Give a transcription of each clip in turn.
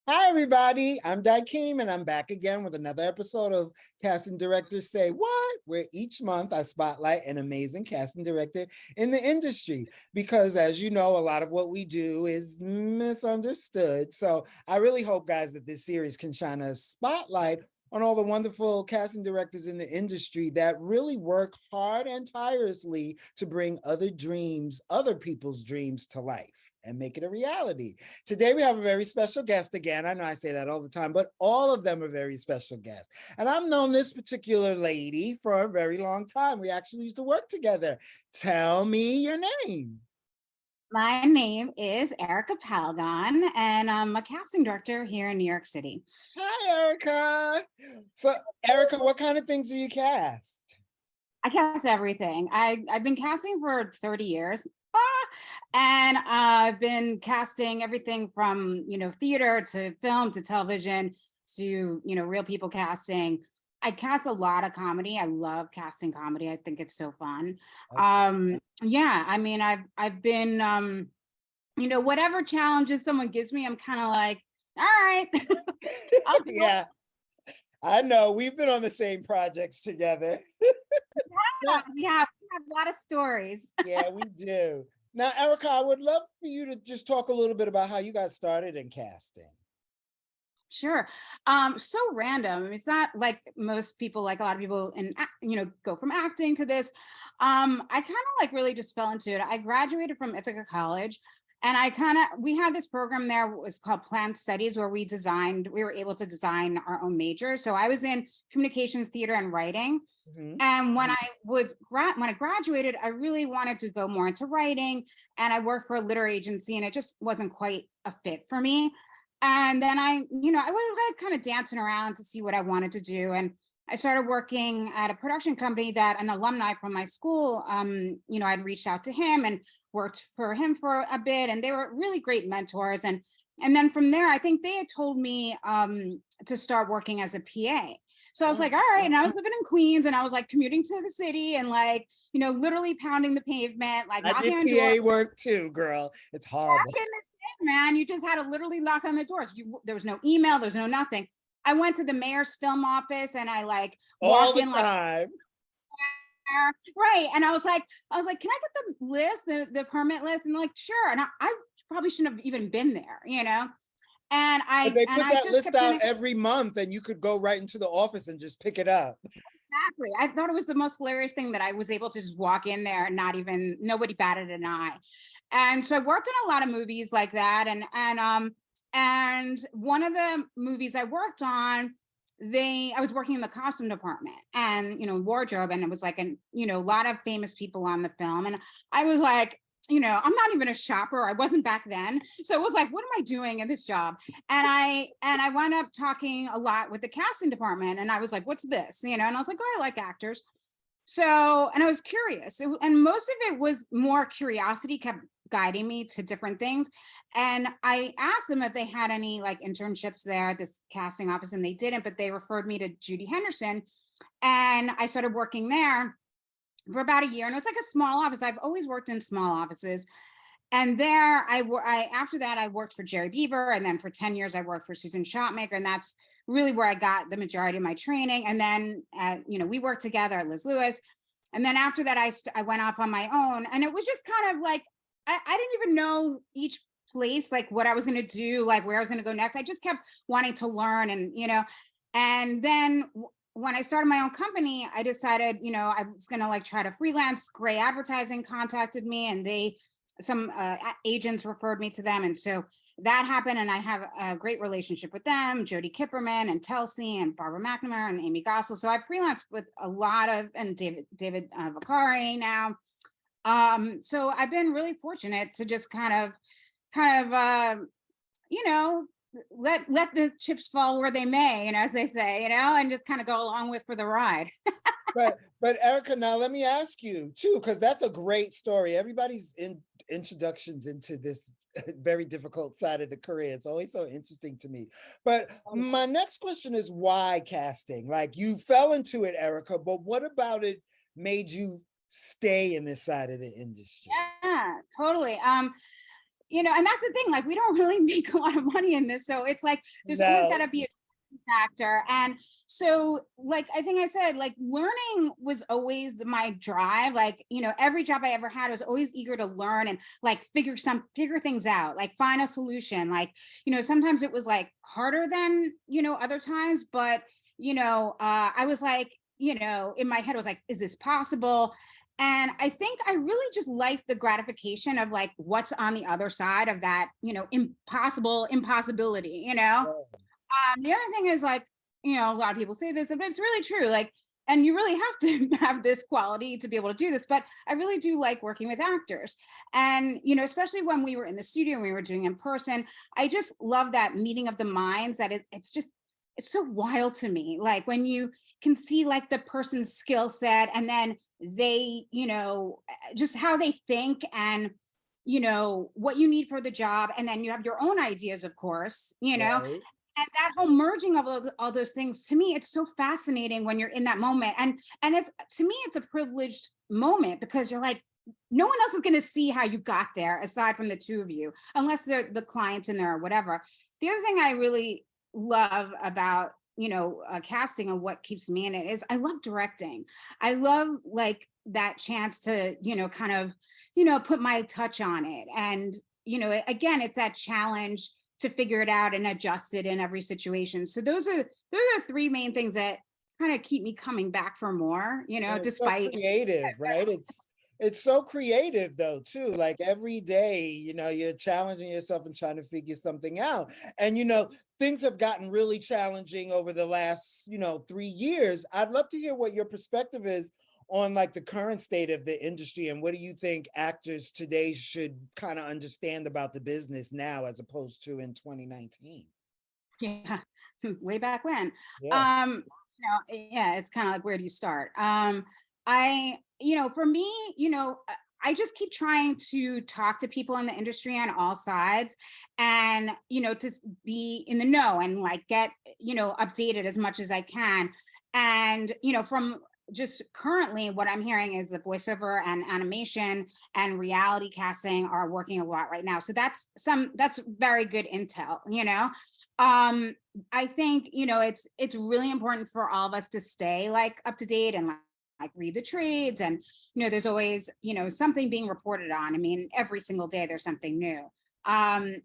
Hi, everybody. I'm Dakeem, and I'm back again with another episode of Casting Directors Say What, where each month I spotlight an amazing casting director in the industry. Because, as you know, a lot of what we do is misunderstood. So I really hope, guys, that this series can shine a spotlight on all the wonderful casting directors in the industry that really work hard and tirelessly to bring other people's dreams to life and make it a reality. Today we have a very special guest again. I know I say that all the time, but all of them are very special guests. And I've known this particular lady for a very long time. We actually used to work together. Tell me your name. My name is Erica Palgon, and I'm a casting director here in New York City. Hi, Erica. So, Erica, what kind of things do you cast? I cast everything. I've been casting for 30 years. And I've been casting everything from, theater to film to television to, real people casting. I cast a lot of comedy. I love casting comedy. I think it's so fun. Okay. Yeah, I mean, I've been whatever challenges someone gives me, I'm kind of like, all right, I'll do it. Yeah, I know. We've been on the same projects together. Yeah, Now, we have a lot of stories. yeah, we do. Now, Erica, I would love for you to just talk a little bit about how you got started in casting. Sure. So random. I mean, it's not like most people, like a lot of people go from acting to this. I kind of like really just fell into it. I graduated from Ithaca College and we had this program there, it was called Planned Studies, where we were able to design our own major. So I was in communications, theater, and writing. Mhm. And when I graduated, I really wanted to go more into writing, and I worked for a literary agency, and it just wasn't quite a fit for me. And then I was like kind of dancing around to see what I wanted to do, and I started working at a production company that an alumni from my school, I'd reached out to him and worked for him for a bit, and they were really great mentors. And then from there, I think they had told me to start working as a PA. So I was like, all right. And I was living in Queens, and I was like commuting to the city and like, literally pounding the pavement, like I knocking did on doors. PA work too, girl. It's horrible. Back in the day, man, you just had to literally knock on the doors. There was no email, there was no nothing. I went to the mayor's film office and I like All walked the in like, time. right. And I was like, can I get the list, the permit list? And like, sure. And I probably shouldn't have even been there. And But I they and put I that just list kept out getting. every month and you could go right into the office and just pick it up. Exactly. I thought it was the most hilarious thing that I was able to just walk in there and nobody batted an eye. And so I worked in a lot of movies like that. And one of the movies I worked on, I was working in the costume department and wardrobe, and it was like a lot of famous people on the film. And I was like, I'm not even a shopper. I wasn't back then. So it was like, what am I doing in this job? And I wound up talking a lot with the casting department, and I was like, what's this? And I was like, oh, I like actors. So, and I was curious, and most of it was more curiosity kept guiding me to different things. And I asked them if they had any like internships there at this casting office, and they didn't, but they referred me to Judy Henderson, and I started working there for about a year. And it's like a small office. I've always worked in small offices. And there, after that, I worked for Jerry Beaver, and then for 10 years, I worked for Susan Shopmaker, and that's really where I got the majority of my training. And then, we worked together at Liz Lewis. And then after that, I went off on my own, and it was just kind of like I didn't even know each place, like what I was going to do, like where I was going to go next. I just kept wanting to learn, and then when I started my own company, I decided, I was going to like try to freelance. Gray Advertising contacted me, and some agents referred me to them. And so that happened. And I have a great relationship with them, Jody Kipperman and Telsey and Barbara McNamara and Amy Gossel. So I freelanced with a lot of, and David Vicari now. So I've been really fortunate to just you know, let the chips fall where they may, as they say, and just kind of go along with for the ride. But Erica, now let me ask you too, because that's a great story. Everybody's introductions into this very difficult side of the career. It's always so interesting to me. But my next question is why casting? Like you fell into it, Erica, but what about it made you stay in this side of the industry? Yeah, totally. and that's the thing, like we don't really make a lot of money in this. So it's like there's always got No. to be a factor. And so like I think I said, like learning was always my drive. Like, every job I ever had, I was always eager to learn and like figure things out, like find a solution. Like, sometimes it was like harder than, other times, but I was like, in my head, I was like, is this possible? And I think I really just like the gratification of like what's on the other side of that, impossibility, the other thing is like, a lot of people say this, but it's really true. Like, and you really have to have this quality to be able to do this. But I really do like working with actors. And, especially when we were in the studio and we were doing in person, I just love that meeting of the minds that it's so wild to me. Like when you can see like the person's skill set and then they, just how they think and, what you need for the job. And then you have your own ideas, of course, Right. and that whole merging of all those things, to me, it's so fascinating when you're in that moment. And it's, to me, it's a privileged moment because you're like, no one else is going to see how you got there aside from the two of you, unless they're the clients in there or whatever. The other thing I really love about casting and what keeps me in it is I love directing. I love like that chance to kind of put my touch on it. And again, it's that challenge to figure it out and adjust it in every situation. So those are three main things that kind of keep me coming back for more, And it's so despite. creative, right? It's so creative though, too. Like every day, you're challenging yourself and trying to figure something out. And things have gotten really challenging over the last, 3 years. I'd love to hear what your perspective is on like the current state of the industry, and what do you think actors today should kind of understand about the business now as opposed to in 2019? Yeah, way back when. Yeah. Yeah, it's kind of like, where do you start? For me, I just keep trying to talk to people in the industry on all sides and, be in the know and like get, updated as much as I can. And, from just currently what I'm hearing is the voiceover and animation and reality casting are working a lot right now. So that's very good intel, I think, it's really important for all of us to stay like up to date and like read the trades. And, there's always, something being reported on. I mean, every single day there's something new. And,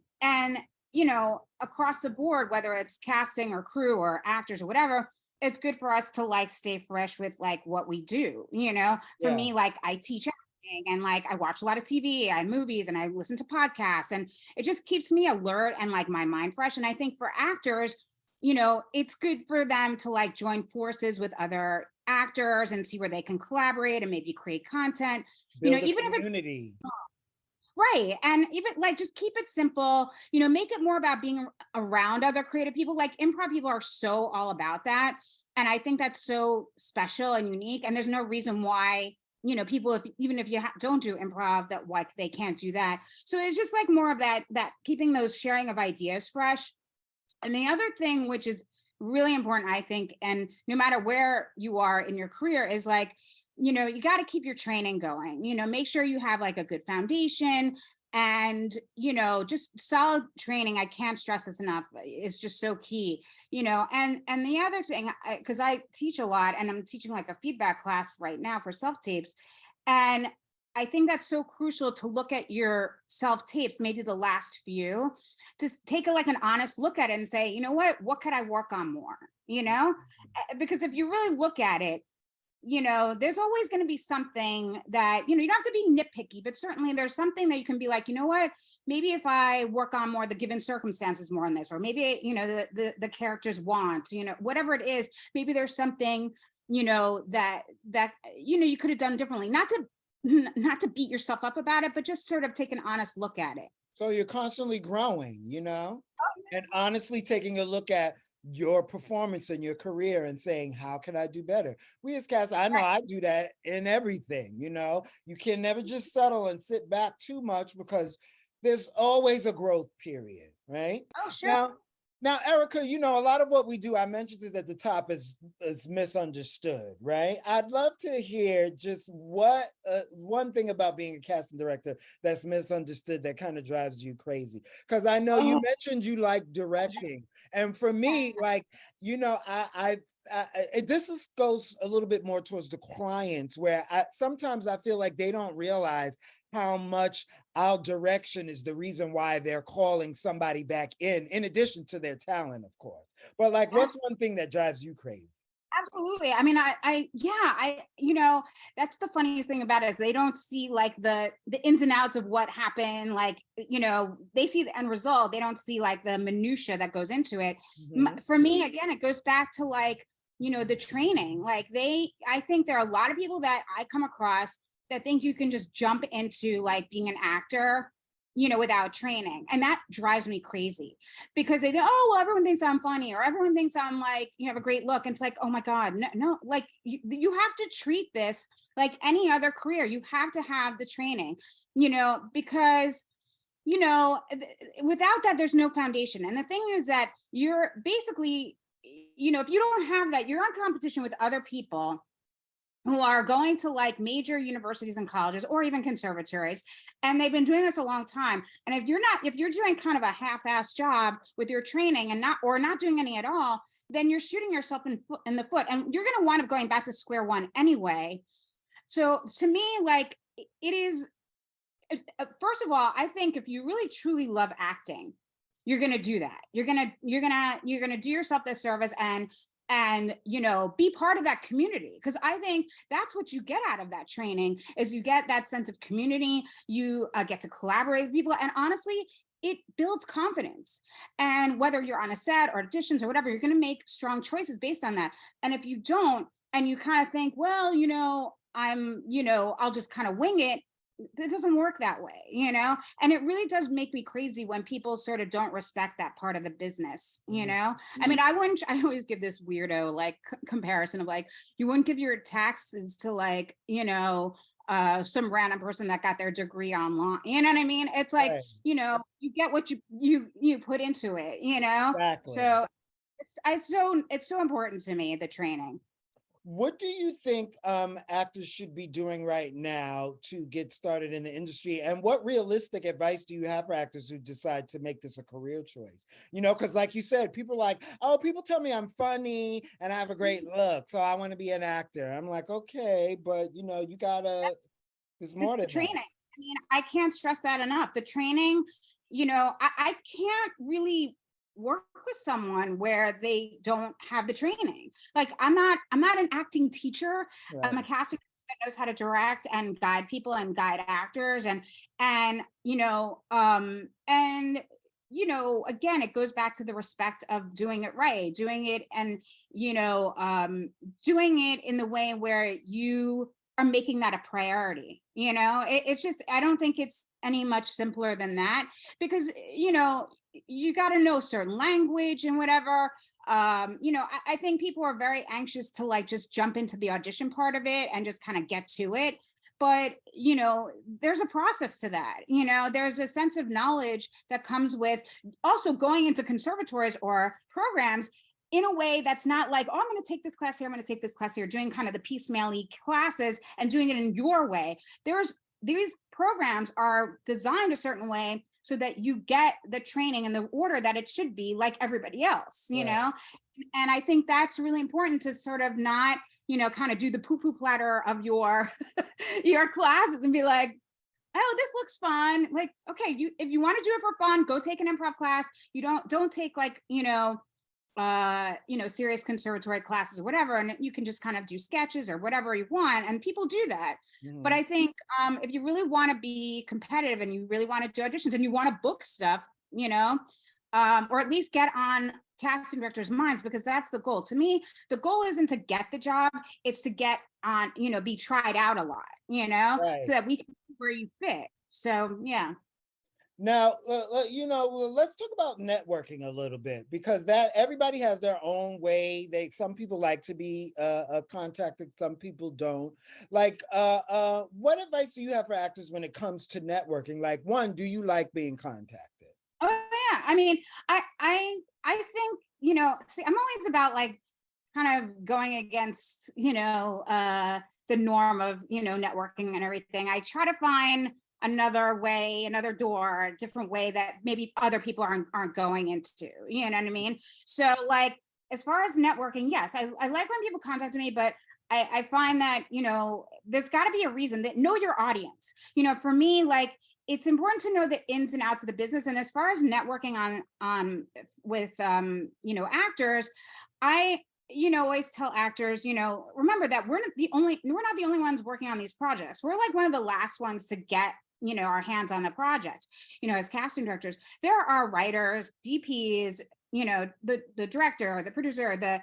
across the board, whether it's casting or crew or actors or whatever, it's good for us to like stay fresh with like what we do. For Yeah. me, like I teach acting and like I watch a lot of TV and movies and I listen to podcasts, and it just keeps me alert and like my mind fresh. And I think for actors, it's good for them to like join forces with other actors and see where they can collaborate and maybe create content, Build a even if it's community. right. And even like just keep it simple, make it more about being around other creative people. Like improv people are so all about that. And I think that's so special and unique. And there's no reason why, people, even if you don't do improv, that like they can't do that. So it's just like more of that keeping those sharing of ideas fresh. And the other thing, which is really important, I think, and no matter where you are in your career, is like, you got to keep your training going, make sure you have like a good foundation and, just solid training. I can't stress this enough. It's just so key, and the other thing, because I teach a lot and I'm teaching like a feedback class right now for self tapes. And I think that's so crucial to look at your self tapes, maybe the last few, to take like an honest look at it and say, what could I work on more? Because if you really look at it, there's always going to be something that, you don't have to be nitpicky, but certainly there's something that you can be like, maybe if I work on more the given circumstances more on this, or maybe, the characters want, whatever it is, maybe there's something, that, you could have done differently, not to beat yourself up about it, but just sort of take an honest look at it. So you're constantly growing, and honestly taking a look at your performance and your career and saying, how can I do better? We as cast, I know I do that in everything, you can never just settle and sit back too much because there's always a growth period, right? Oh, sure. Now, Now, Erica, you know, a lot of what we do, I mentioned it at the top, is misunderstood, right? I'd love to hear just what one thing about being a casting director that's misunderstood that kind of drives you crazy. Because I know you Oh, mentioned you like directing, and for me, like, you know, this goes a little bit more towards the clients, where sometimes I feel like they don't realize how much our direction is the reason why they're calling somebody back in addition to their talent, of course. But like, what's yes. one thing that drives you crazy? Absolutely. I mean, yeah, that's the funniest thing about it is they don't see like the ins and outs of what happened. Like, they see the end result. They don't see like the minutia that goes into it. Mhm. For me, again, it goes back to like, the training. Like I think there are a lot of people that I come across that think you can just jump into like being an actor, without training. And that drives me crazy because they go, oh, well, everyone thinks I'm funny or everyone thinks I'm like, you have a great look. And it's like, oh my God, no, no, like you have to treat this like any other career. You have to have the training, because, without that, there's no foundation. And the thing is that you're basically, if you don't have that, you're on competition with other people who are going to like major universities and colleges or even conservatories, and they've been doing this a long time. And if you're doing kind of a half-assed job with your training and not doing any at all, then you're shooting yourself in the foot, and you're going to wind up going back to square one anyway. So to me, like, it is, first of all, I think if you really truly love acting, you're going to do that. You're going to do yourself this service and be part of that community, because I think that's what you get out of that training is you get that sense of community. You get to collaborate with people, and honestly, it builds confidence. And whether you're on a set or auditions or whatever, you're going to make strong choices based on that. And if you don't, and you kind of think, well, I'll just kind of wing it, it doesn't work that way. And it really does make me crazy when people sort of don't respect that part of the business. I mean, I always give this weirdo like comparison of like, you wouldn't give your taxes to like, some random person that got their degree online. You know what I mean? It's like, Right, you get what you put into it. exactly. So it's so important to me, the training. What do you think actors should be doing right now to get started in the industry? And what realistic advice do you have for actors who decide to make this a career choice? You know, because like you said, people like, oh, people tell me I'm funny and I have a great look, so I want to be an actor. I'm like, okay, but you know, there's The more than training. that. I mean, I can't stress that enough. The training, I can't really work with someone where they don't have the training. Like I'm not an acting teacher. I'm Right. a casting that knows how to direct and guide people and guide actors and again, it goes back to the respect of doing it right, doing it and doing it in the way where you are making that a priority. It's just, I don't think it's any much simpler than that, because you got to know certain language and whatever. I think people are very anxious to like just jump into the audition part of it and just kind of get to it. But there's a process to that. There's a sense of knowledge that comes with also going into conservatories or programs in a way that's not like, oh, I'm going to take this class here, I'm going to take this class here, doing kind of the piecemeal classes and doing it in your way. These programs are designed a certain way so that you get the training in the order that it should be, like everybody else. Right. And I think that's really important, to sort of not, kind of do the poo-poo platter of your your classes and be like, oh, this looks fun. Like, okay, if you want to do it for fun, go take an improv class. You don't take like, serious conservatory classes or whatever, and you can just kind of do sketches or whatever you want, and people do that. But Mhm. I think if you really want to be competitive and you really want to do auditions and you want to book stuff, or at least get on casting directors' minds, because that's the goal. To me, the goal isn't to get the job, it's to get on, be tried out a lot, so Right. that we can see where you fit. So yeah. Now, let's talk about networking a little bit, because that everybody has their own way. Some people like to be contacted, some people don't. Like, what advice do you have for actors when it comes to networking? Like, one, do you like being contacted? Oh yeah. I mean, I I think, see, I'm always about like kind of going against, the norm of, networking and everything. I try to find another way, another door, a different way that maybe other people aren't going into, you know what I mean? So like, as far as networking, yes, I like when people contact me, but I find that, there's got to be a reason that know your audience. For me, like, it's important to know the ins and outs of the business. And as far as networking on with actors, I always tell actors, remember that we're not the only ones working on these projects. We're like one of the last ones to get our hands on the project. As casting directors, there are writers, DPs, the director, the producer, the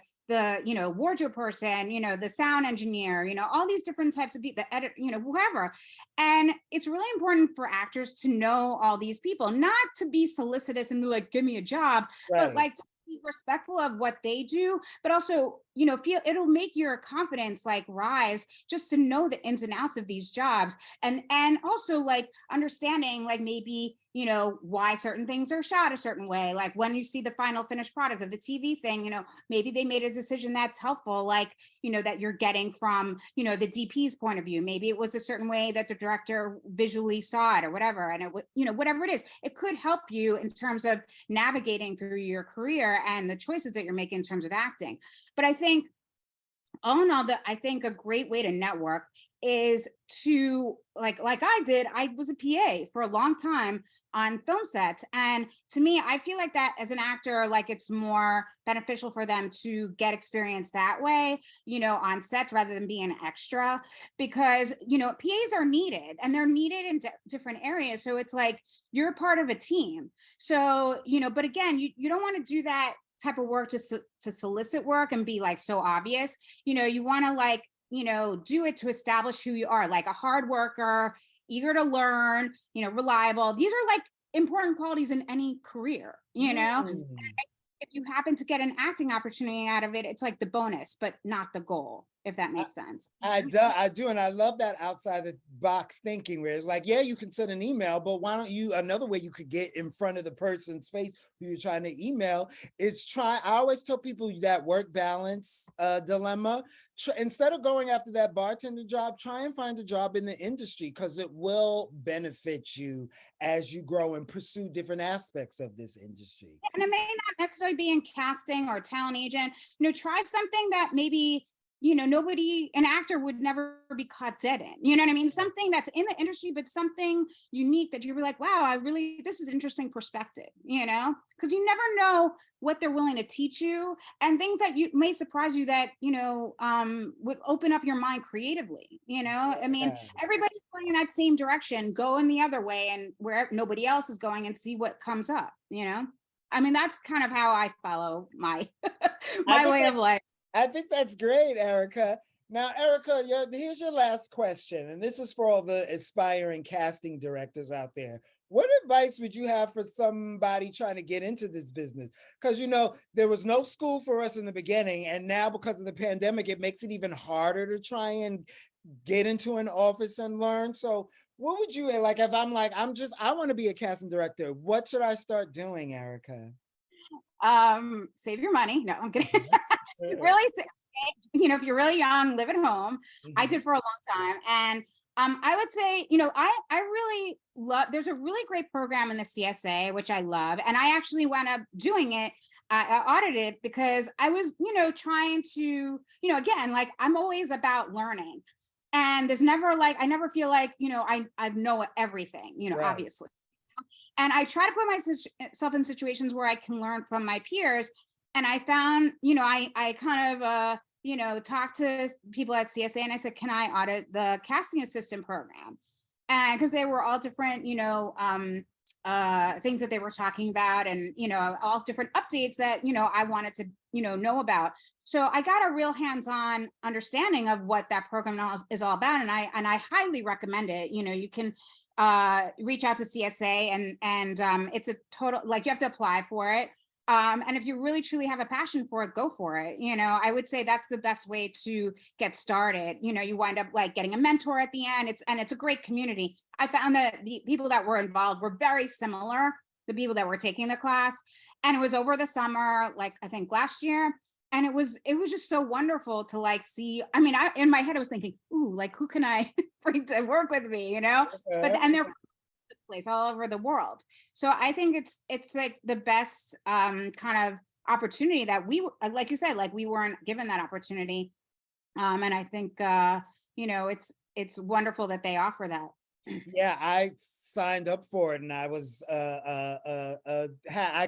wardrobe person, the sound engineer, all these different types of people, the edit, whoever. And it's really important for actors to know all these people, not to be solicitous and like, give me a job, but like to be respectful of what they do, but also, feel it'll make your confidence like rise just to know the ins and outs of these jobs. And also like understanding like maybe, why certain things are shot a certain way. Like when you see the final finished product of the TV thing, maybe they made a decision that's helpful, like, that you're getting from, the DP's point of view. Maybe it was a certain way that the director visually saw it or whatever. And it would, whatever it is, it could help you in terms of navigating through your career and the choices that you're making in terms of acting. But I think all in all, that I think a great way to network is to like I did. I was a PA for a long time on film sets, and to me, I feel like that as an actor, like it's more beneficial for them to get experience that way, on sets rather than being an extra, because PAs are needed and they're needed in different areas. So it's like you're part of a team. So but again, you don't want to do that type of work to solicit work and be like so obvious. You want to like do it to establish who you are, like a hard worker, eager to learn, reliable. These are like important qualities in any career. If you happen to get an acting opportunity out of it, it's like the bonus but not the goal, if that makes sense. I do, and I love that outside the box thinking where it's like, yeah, you can send an email, but why don't you, another way you could get in front of the person's face who you're trying to email is I always tell people that work balance dilemma. Instead of going after that bartender job, try and find a job in the industry, because it will benefit you as you grow and pursue different aspects of this industry. And it may not necessarily be in casting or talent agent. Try something that maybe nobody, an actor would never be caught dead in, you know what I mean? Something that's in the industry, but something unique that you're like, wow, this is interesting perspective, because you never know what they're willing to teach you, and things that you may surprise you that, would open up your mind creatively, I mean, everybody's going in that same direction, go in the other way and where nobody else is going and see what comes up, I mean, that's kind of how I follow my, my way of life. I think that's great, Erica. Now, Erica, here's your last question, and this is for all the aspiring casting directors out there. What advice would you have for somebody trying to get into this business? Because, there was no school for us in the beginning, and now because of the pandemic, it makes it even harder to try and get into an office and learn. So what would you, like, if I'm like, I want to be a casting director, what should I start doing, Erica? Save your money. No, I'm kidding. Really, if you're really young, live at home. I did for a long time. And I would say, I really love, there's a really great program in the CSA, which I love. And I actually wound up doing it. I audited because I was, trying to, again, like I'm always about learning. And there's never like, I never feel like, I know everything, right. Obviously. And I try to put myself in situations where I can learn from my peers. And I found, I kind of, talked to people at CSA and I said, can I audit the casting assistant program? And because they were all different, things that they were talking about and, all different updates that, I wanted to, know about. So I got a real hands-on understanding of what that program is all about. And I highly recommend it. You can reach out to CSA and it's a total, like you have to apply for it. And if you really truly have a passion for it, go for it. I would say that's the best way to get started. You wind up like getting a mentor at the end. It's a great community. I found that the people that were involved were very similar the people that were taking the class. And it was over the summer, like I think last year. And it was just so wonderful to like see. I mean, in my head I was thinking, ooh, like who can I bring to work with me, you know? But and they're place all over the world. So I think it's like the best kind of opportunity that like you said, like we weren't given that opportunity. And I think it's wonderful that they offer that. Yeah, I signed up for it, and I was I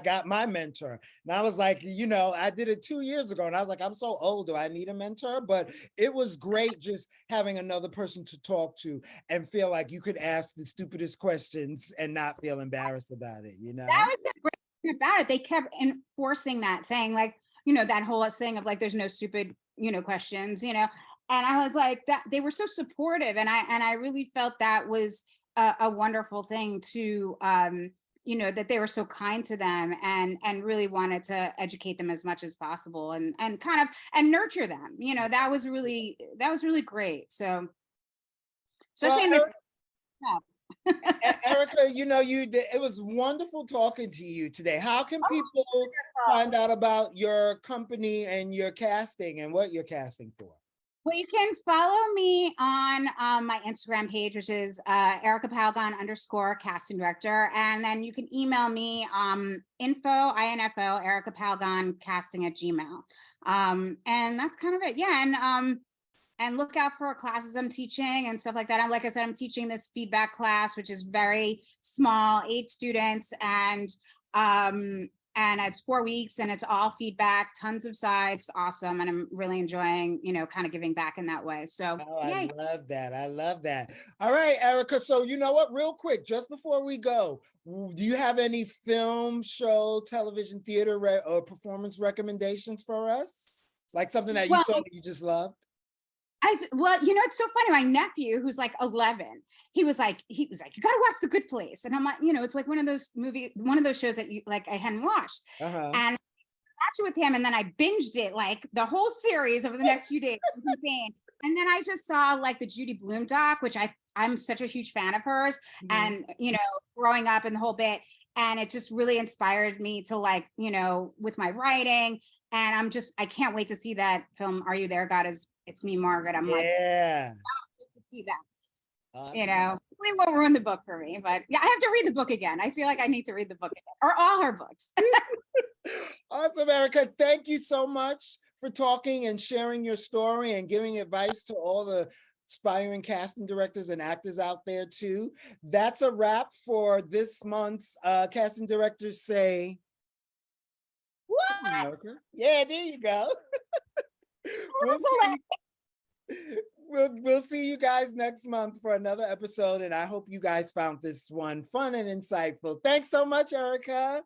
got my mentor, and I was like, I did it 2 years ago, and I was like, I'm so old, do I need a mentor? But it was great just having another person to talk to and feel like you could ask the stupidest questions and not feel embarrassed about it. That was the great thing about it. They kept enforcing that, saying like, that whole saying of like, there's no stupid, questions, and I was like that they were so supportive, and I really felt that was a wonderful thing to that they were so kind to them and really wanted to educate them as much as possible and kind of and nurture them. That was really great. So especially in this. Erica, it was wonderful talking to you today. How can people find out about your company and your casting and what you're casting for? Well, you can follow me on my Instagram page, which is Erica Palgon _ casting director. And then you can email me info, Erica Palgon casting @gmail. And that's kind of it. Yeah. And look out for classes I'm teaching and stuff like that. Like I said, I'm teaching this feedback class, which is very small, 8 students, and it's 4 weeks, and it's all feedback, tons of sides, awesome, and I'm really enjoying, kind of giving back in that way. So I love that. I love that. All right, Erica. So you know what? Real quick, just before we go, do you have any film, show, television, theater, or performance recommendations for us? Like something that you saw that you just loved? Well, it's so funny. My nephew, who's like 11, he was like, you got to watch The Good Place. And I'm like, it's like one of those shows that I hadn't watched. Uh-huh. And I watched it with him, and then I binged it, like the whole series over the next few days. It was insane. And then I just saw like the Judy Blume doc, which I'm such a huge fan of hers, and, growing up and the whole bit. And it just really inspired me to like, with my writing. And I can't wait to see that film. Are You There, God? It's Me, Margaret. I'm like, yeah, to see that. Awesome. We won't ruin the book for me, but yeah, I have to read the book again. I feel like I need to read the book again, or all her books. Awesome, Erica. Thank you so much for talking and sharing your story and giving advice to all the aspiring casting directors and actors out there too. That's a wrap for this month's Casting Directors Say. What? Erica. Yeah, there you go. We'll see you guys next month for another episode, and I hope you guys found this one fun and insightful. Thanks so much, Erica.